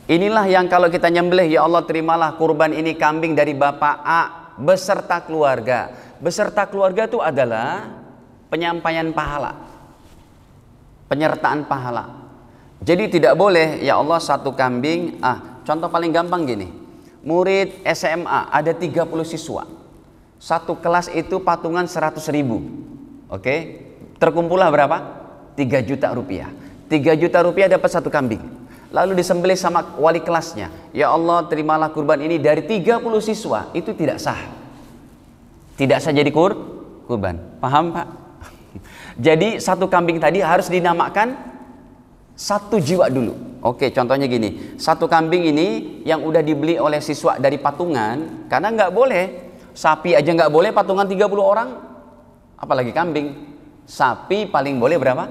Inilah yang kalau kita nyembelih, ya Allah terimalah kurban ini kambing dari Bapak A beserta keluarga. Beserta keluarga itu adalah penyampaian pahala, penyertaan pahala. Jadi tidak boleh ya Allah 1 kambing. Contoh paling gampang gini, murid SMA ada 30 siswa, 1 kelas itu patungan 100.000. Oke, terkumpullah berapa? 3 juta rupiah. 3 juta rupiah dapat 1 kambing. Lalu disembelih sama wali kelasnya. Ya Allah terimalah kurban ini dari 30 siswa. Itu tidak sah. Tidak sah jadi kurban. Paham Pak? Jadi 1 kambing tadi harus dinamakan 1 jiwa dulu. Oke, contohnya gini. 1 kambing ini yang udah dibeli oleh siswa dari patungan. Karena nggak boleh. Sapi aja nggak boleh patungan 30 orang. Apalagi kambing. Sapi paling boleh berapa?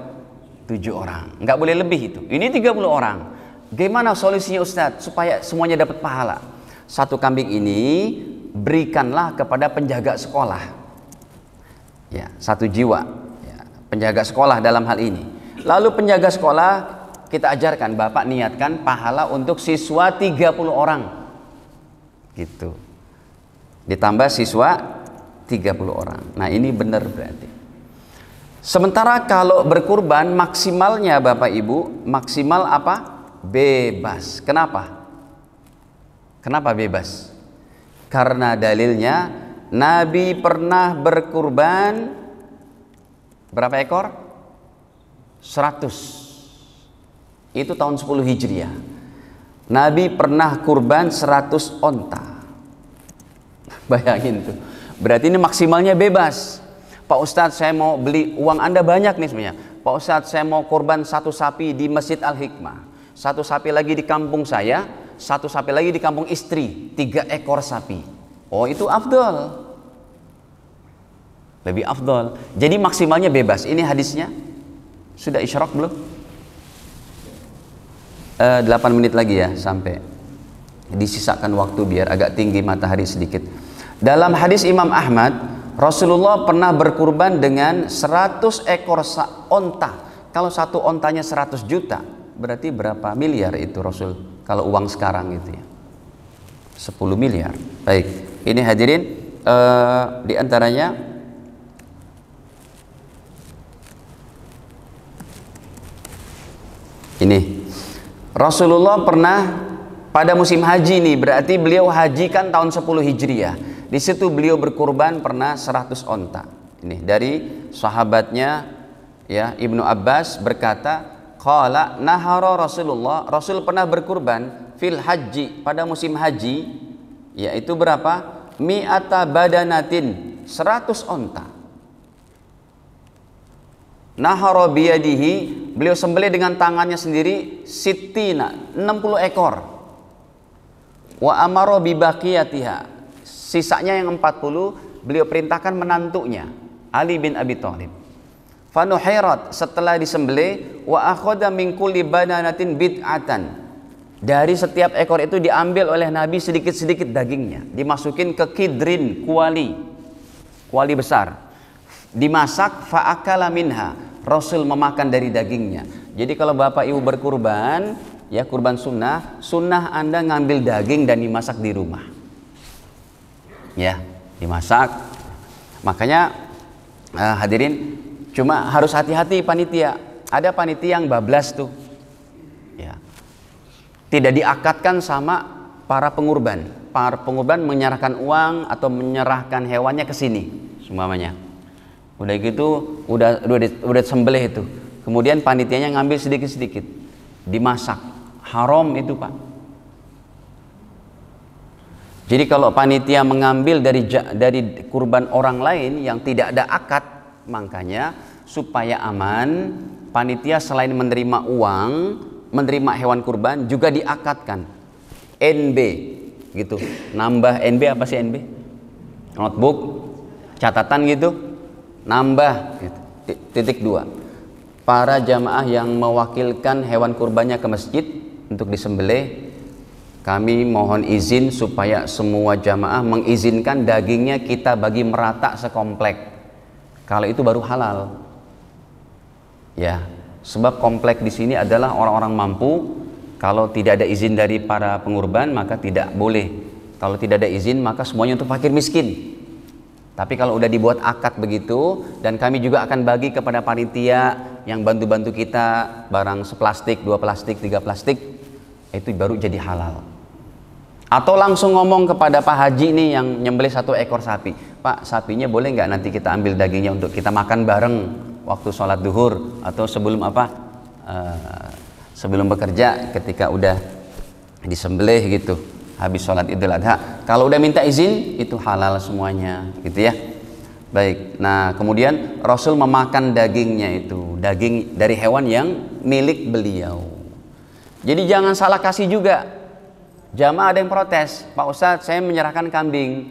7 orang. Nggak boleh lebih itu. Ini 30 orang. Gimana solusinya Ustadz supaya semuanya dapat pahala? 1 kambing ini berikanlah kepada penjaga sekolah. Ya, 1 jiwa. Ya, penjaga sekolah dalam hal ini. Lalu penjaga sekolah kita ajarkan, Bapak niatkan pahala untuk siswa 30 orang. Gitu. Ditambah siswa 30 orang. Nah, ini benar berarti. Sementara kalau berkurban maksimalnya Bapak Ibu, maksimal apa? bebas. Kenapa? Kenapa bebas? Karena dalilnya Nabi pernah berkurban berapa ekor? 100. Itu tahun 10 Hijriah. Nabi pernah kurban 100 onta. Bayangin tuh. Berarti ini maksimalnya bebas. Pak Ustadz, saya mau beli, uang Anda banyak nih sebenarnya. Pak Ustadz, saya mau kurban 1 sapi di Masjid Al-Hikmah, 1 sapi lagi di kampung saya, 1 sapi lagi di kampung istri, 3 ekor sapi. Oh, itu afdol, lebih afdol. Jadi maksimalnya bebas. Ini hadisnya sudah isyraq belum? 8 menit lagi ya sampai. Disisakan waktu biar agak tinggi matahari sedikit. Dalam hadis Imam Ahmad, Rasulullah pernah berkurban dengan 100 ekor onta. Kalau 1 ontanya 100 juta, berarti berapa miliar itu Rasul? Kalau uang sekarang itu ya, 10 miliar. Baik, ini hadirin, di antaranya ini Rasulullah pernah pada musim haji nih, berarti beliau haji kan tahun 10 Hijriah. Di situ beliau berkurban pernah 100 onta. Ini dari sahabatnya ya, Ibnu Abbas berkata, qala nahara Rasulullah, Rasul pernah berkurban fil haji, pada musim haji, yaitu berapa? Mi'ata badanatin, 100 onta. Nahara biyadihi, beliau sembelih dengan tangannya sendiri, sittina, 60 ekor. Wa amara bibaqiyatiha, sisanya yang 40 beliau perintahkan menantunya Ali bin Abi Thalib. Fanuhairat, setelah disembelih, wa akhadha min kulli bananatin bid'atan, dari setiap ekor itu diambil oleh Nabi sedikit-sedikit dagingnya, dimasukin ke kidrin, kuali besar, dimasak, fa'akala minha, Rasul memakan dari dagingnya. Jadi kalau bapak ibu berkurban ya, kurban sunnah, Anda ngambil daging dan dimasak di rumah ya, dimasak. Makanya hadirin, cuma harus hati-hati panitia. Ada panitia yang bablas tuh ya, tidak diakatkan sama para pengurban. Para pengurban menyerahkan uang atau menyerahkan hewannya ke sini semuanya. Udah gitu, udah sembelih itu, kemudian panitianya ngambil sedikit-sedikit dimasak. Haram itu Pak. Jadi kalau panitia mengambil dari kurban orang lain yang tidak ada akad, makanya supaya aman, panitia selain menerima uang, menerima hewan kurban, juga diakadkan NB gitu. Nambah NB, apa sih NB? Notebook, catatan gitu, nambah gitu. Titik 2. Para jamaah yang mewakilkan hewan kurbannya ke masjid untuk disembelih, kami mohon izin supaya semua jamaah mengizinkan dagingnya kita bagi merata sekomplek. Kalau itu baru halal. Ya, sebab komplek di sini adalah orang-orang mampu. Kalau tidak ada izin dari para pengurban maka tidak boleh. Kalau tidak ada izin maka semuanya untuk fakir miskin. Tapi kalau udah dibuat akad begitu, dan kami juga akan bagi kepada panitia yang bantu-bantu kita barang seplastik, 2 plastik, 3 plastik, itu baru jadi halal. Atau langsung ngomong kepada Pak Haji nih yang nyembelih 1 ekor sapi, Pak, sapinya boleh nggak nanti kita ambil dagingnya untuk kita makan bareng waktu sholat duhur atau sebelum sebelum bekerja, ketika udah disembelih gitu habis sholat Idul Adha. Kalau udah minta izin itu halal semuanya gitu ya. Baik, nah kemudian Rasul memakan dagingnya itu, daging dari hewan yang milik beliau. Jadi jangan salah kasih juga. Jamaah ada yang protes, Pak Ustadz, saya menyerahkan kambing,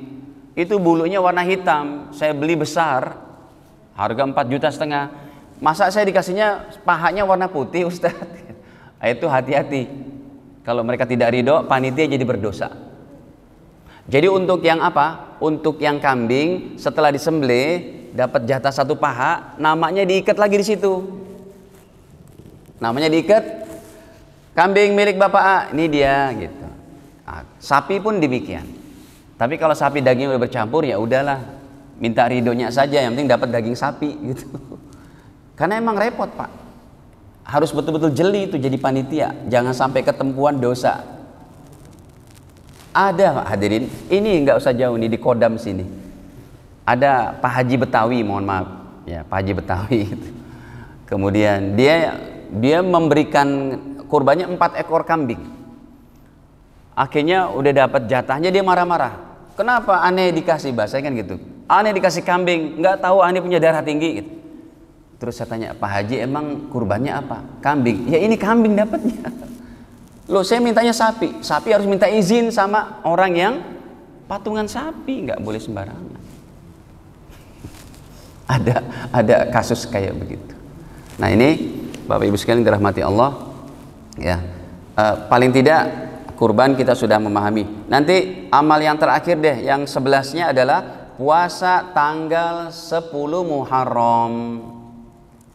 itu bulunya warna hitam, saya beli besar, harga 4,5 juta, masa saya dikasihnya pahanya warna putih Ustadz? Itu hati-hati, kalau mereka tidak ridho, panitia jadi berdosa. Jadi untuk yang apa? Untuk yang kambing setelah disembelih dapat jatah 1 paha, namanya diikat lagi di situ, namanya diikat, kambing milik Bapak A, ini dia gitu. Sapi pun demikian. Tapi kalau sapi daging udah bercampur, ya udahlah, minta ridhonya saja, yang penting dapat daging sapi gitu. Karena emang repot Pak. Harus betul-betul jeli itu jadi panitia, jangan sampai ketempuan dosa. Ada Pak hadirin, ini nggak usah jauh nih, di Kodam sini ada Pak Haji Betawi, mohon maaf ya, Pak Haji Betawi itu. Kemudian dia memberikan kurbannya 4 ekor kambing. Akhirnya udah dapat jatahnya, dia marah-marah. Kenapa aneh dikasih, bahasanya kan gitu, aneh dikasih kambing, nggak tahu aneh punya darah tinggi gitu. Terus saya tanya, Pak Haji emang kurbannya apa? Kambing. Ya ini kambing dapatnya. Loh saya mintanya sapi. Sapi harus minta izin sama orang yang patungan sapi, nggak boleh sembarangan. Ada kasus kayak begitu. Nah ini Bapak Ibu sekalian dirahmati Allah ya. Paling tidak kurban kita sudah memahami. Nanti amal yang terakhir deh, yang 11-nya adalah puasa tanggal 10 Muharram.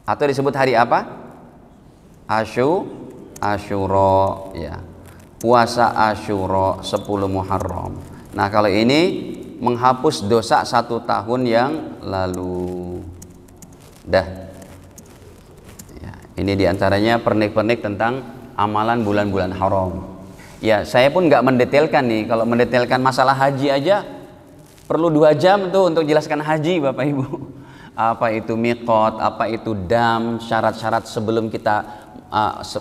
Atau disebut hari apa? Asyura ya. Puasa Asyura 10 Muharram. Nah kalau ini menghapus dosa 1 tahun yang lalu. Dah ya, ini diantaranya pernik-pernik tentang amalan bulan-bulan haram. Ya saya pun nggak mendetailkan nih. Kalau mendetailkan masalah haji aja perlu 2 jam tuh untuk jelaskan haji Bapak Ibu. Apa itu miqat, apa itu dam, syarat-syarat sebelum kita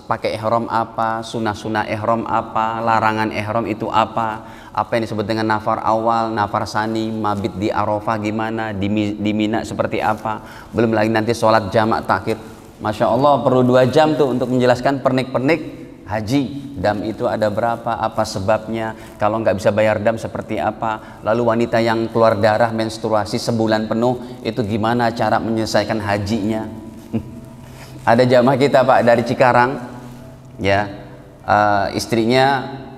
pakai ihram apa, sunah-sunah ihram apa, larangan ihram itu apa yang disebut dengan nafar awal, nafar sani, mabit di Arafah gimana, di Mina seperti apa, belum lagi nanti sholat jamak takhir. Masya Allah perlu 2 jam tuh untuk menjelaskan pernik-pernik haji. Dam itu ada berapa, apa sebabnya, kalau nggak bisa bayar dam seperti apa, lalu wanita yang keluar darah menstruasi sebulan penuh itu gimana cara menyelesaikan hajinya. Ada jamaah kita Pak dari Cikarang ya, istrinya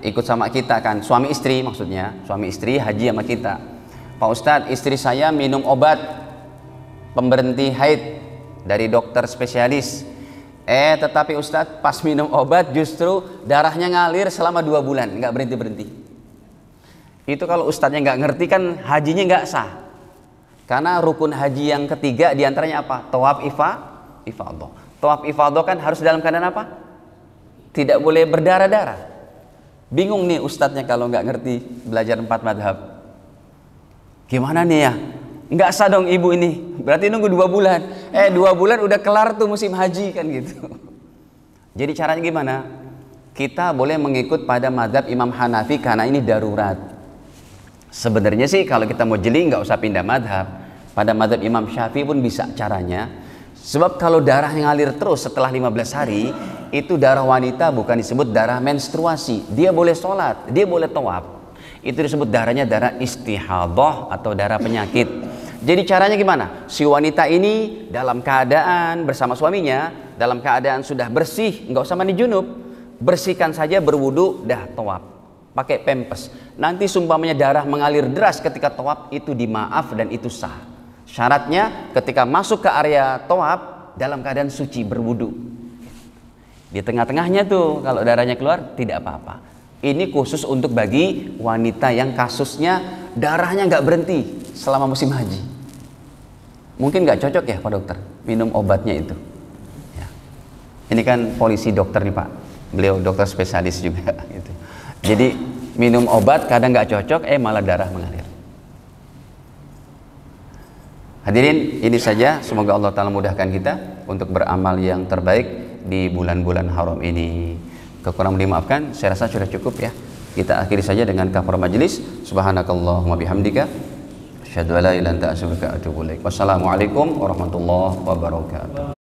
ikut sama kita kan, suami istri maksudnya, suami istri haji sama kita. Pak Ustadz, istri saya minum obat pemberhenti haid dari dokter spesialis. Tetapi Ustadz pas minum obat justru darahnya ngalir selama 2 bulan, nggak berhenti-berhenti. Itu kalau Ustadznya nggak ngerti kan hajinya nggak sah. Karena rukun haji yang ketiga diantaranya apa? Tawaf ifadah. Tawaf ifadah kan harus dalam keadaan apa? Tidak boleh berdarah-darah. Bingung nih Ustadznya kalau nggak ngerti belajar 4 madhab. Gimana nih ya? Nggak sah dong ibu ini, berarti nunggu 2 bulan. 2 bulan udah kelar tuh musim haji kan gitu. Jadi caranya gimana? Kita boleh mengikut pada madhab Imam Hanafi karena ini darurat. Sebenarnya sih kalau kita mau jeli nggak usah pindah madhab. Pada madhab Imam Syafi'i pun bisa caranya. Sebab kalau darah yang ngalir terus setelah 15 hari, itu darah wanita bukan disebut darah menstruasi. Dia boleh sholat, dia boleh tawaf. Itu disebut darahnya darah istihadah atau darah penyakit. Jadi caranya gimana? Si wanita ini dalam keadaan bersama suaminya, dalam keadaan sudah bersih, nggak usah mandi junub, bersihkan saja, berwudu, dah tawaf, pakai pempes. Nanti sumpamanya darah mengalir deras ketika tawaf, itu dimaaf dan itu sah. Syaratnya ketika masuk ke area tawaf dalam keadaan suci, berwudu. Di tengah-tengahnya tuh kalau darahnya keluar tidak apa-apa. Ini khusus untuk bagi wanita yang kasusnya darahnya nggak berhenti selama musim haji. Mungkin nggak cocok ya Pak Dokter minum obatnya itu ya. Ini kan polisi dokter nih Pak, beliau dokter spesialis juga gitu. Jadi minum obat kadang nggak cocok, malah darah mengalir. Hadirin, ini saja, semoga Allah Ta'ala mudahkan kita untuk beramal yang terbaik di bulan-bulan haram ini. Kekurangan dimaafkan, saya rasa sudah cukup ya. Kita akhiri saja dengan kafaratul majlis. Subhanakallahumma bihamdika asyhadu an la ilaha illa anta astaghfiruka wa atubu ilaik. Wassalamualaikum warahmatullahi wabarakatuh.